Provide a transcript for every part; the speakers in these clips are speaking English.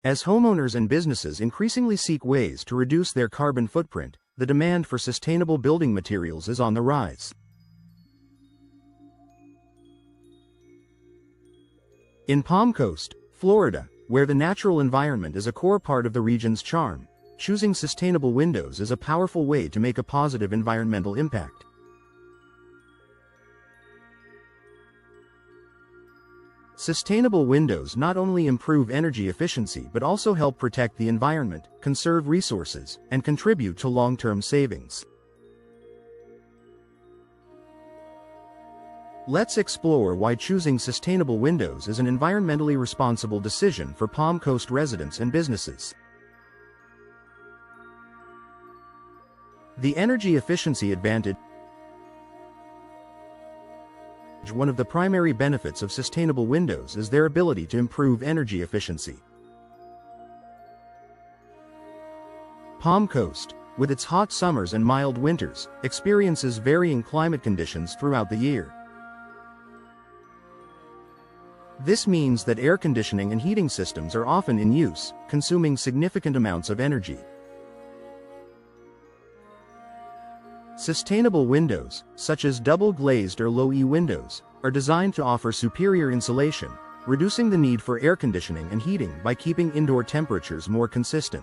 As homeowners and businesses increasingly seek ways to reduce their carbon footprint, the demand for sustainable building materials is on the rise. In Palm Coast, Florida, where the natural environment is a core part of the region's charm, choosing sustainable windows is a powerful way to make a positive environmental impact. Sustainable windows not only improve energy efficiency but also help protect the environment, conserve resources, and contribute to long-term savings. Let's explore why choosing sustainable windows is an environmentally responsible decision for Palm Coast residents and businesses. The energy efficiency advantage. One of the primary benefits of sustainable windows is their ability to improve energy efficiency. Palm Coast, with its hot summers and mild winters, experiences varying climate conditions throughout the year. This means that air conditioning and heating systems are often in use, consuming significant amounts of energy. Sustainable windows, such as double-glazed or low-E windows, are designed to offer superior insulation, reducing the need for air conditioning and heating by keeping indoor temperatures more consistent.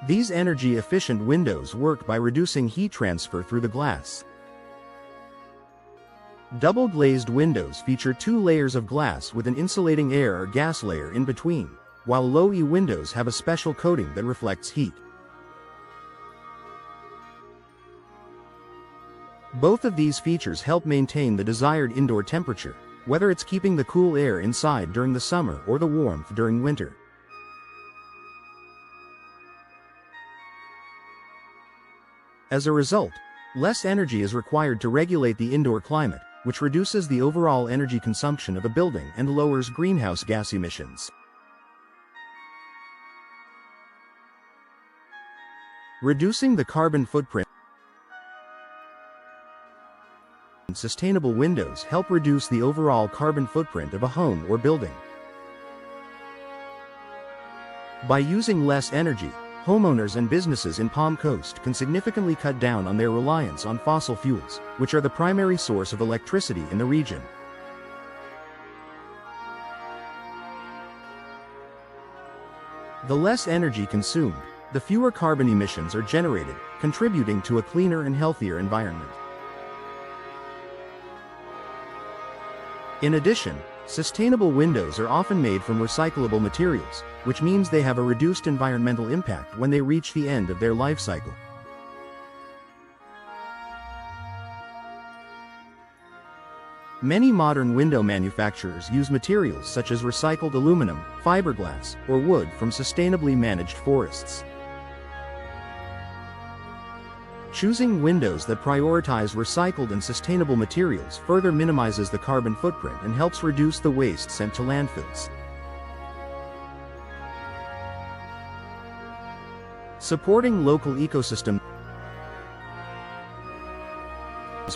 These energy-efficient windows work by reducing heat transfer through the glass. Double-glazed windows feature 2 layers of glass with an insulating air or gas layer in between, while low-E windows have a special coating that reflects heat. Both of these features help maintain the desired indoor temperature, whether it's keeping the cool air inside during the summer or the warmth during winter. As a result, less energy is required to regulate the indoor climate, which reduces the overall energy consumption of a building and lowers greenhouse gas emissions. Reducing the carbon footprint. Sustainable windows help reduce the overall carbon footprint of a home or building. By using less energy, homeowners and businesses in Palm Coast can significantly cut down on their reliance on fossil fuels, which are the primary source of electricity in the region. The less energy consumed, the fewer carbon emissions are generated, contributing to a cleaner and healthier environment. In addition, sustainable windows are often made from recyclable materials, which means they have a reduced environmental impact when they reach the end of their life cycle. Many modern window manufacturers use materials such as recycled aluminum, fiberglass, or wood from sustainably managed forests. Choosing windows that prioritize recycled and sustainable materials further minimizes the carbon footprint and helps reduce the waste sent to landfills. Supporting local ecosystems.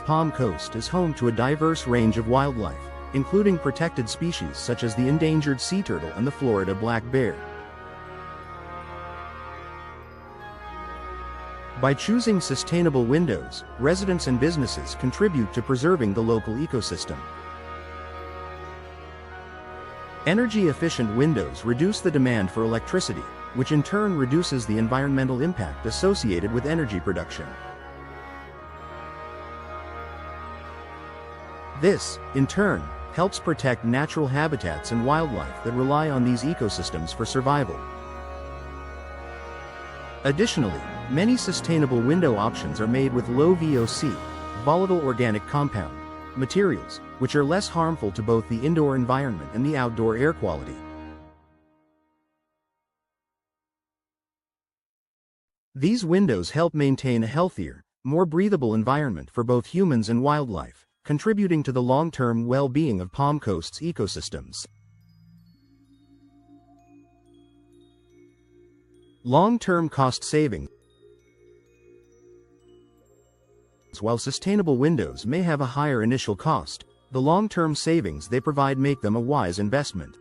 Palm Coast is home to a diverse range of wildlife, including protected species such as the endangered sea turtle and the Florida black bear. By choosing sustainable windows, residents and businesses contribute to preserving the local ecosystem. Energy-efficient windows reduce the demand for electricity, which in turn reduces the environmental impact associated with energy production. This, in turn, helps protect natural habitats and wildlife that rely on these ecosystems for survival. Additionally, many sustainable window options are made with low VOC, volatile organic compound, materials, which are less harmful to both the indoor environment and the outdoor air quality. These windows help maintain a healthier, more breathable environment for both humans and wildlife, contributing to the long-term well-being of Palm Coast's ecosystems. Long-term cost savings. While sustainable windows may have a higher initial cost, The long-term savings they provide make them a wise investment.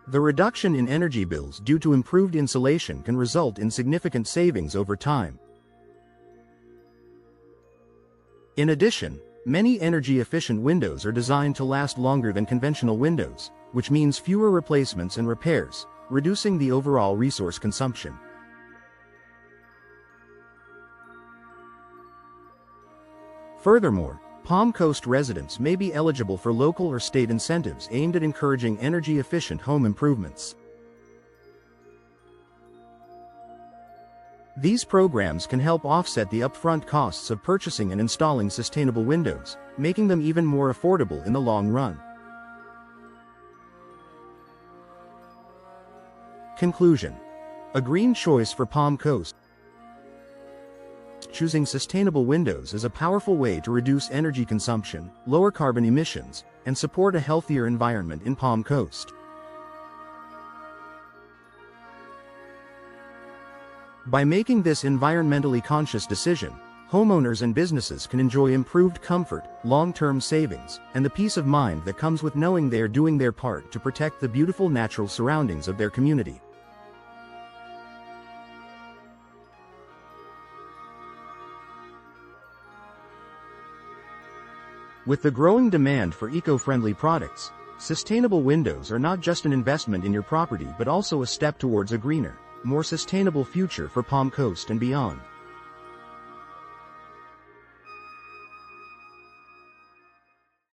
The reduction in energy bills due to improved insulation can result in significant savings over time. In addition, many energy-efficient windows are designed to last longer than conventional windows, which means fewer replacements and repairs, reducing the overall resource consumption. Furthermore, Palm Coast residents may be eligible for local or state incentives aimed at encouraging energy-efficient home improvements. These programs can help offset the upfront costs of purchasing and installing sustainable windows, making them even more affordable in the long run. Conclusion: a green choice for Palm Coast. Choosing sustainable windows is a powerful way to reduce energy consumption, lower carbon emissions, and support a healthier environment in Palm Coast. By making this environmentally conscious decision, homeowners and businesses can enjoy improved comfort, long-term savings, and the peace of mind that comes with knowing they are doing their part to protect the beautiful natural surroundings of their community. With the growing demand for eco-friendly products, sustainable windows are not just an investment in your property but also a step towards a greener, more sustainable future for Palm Coast and beyond.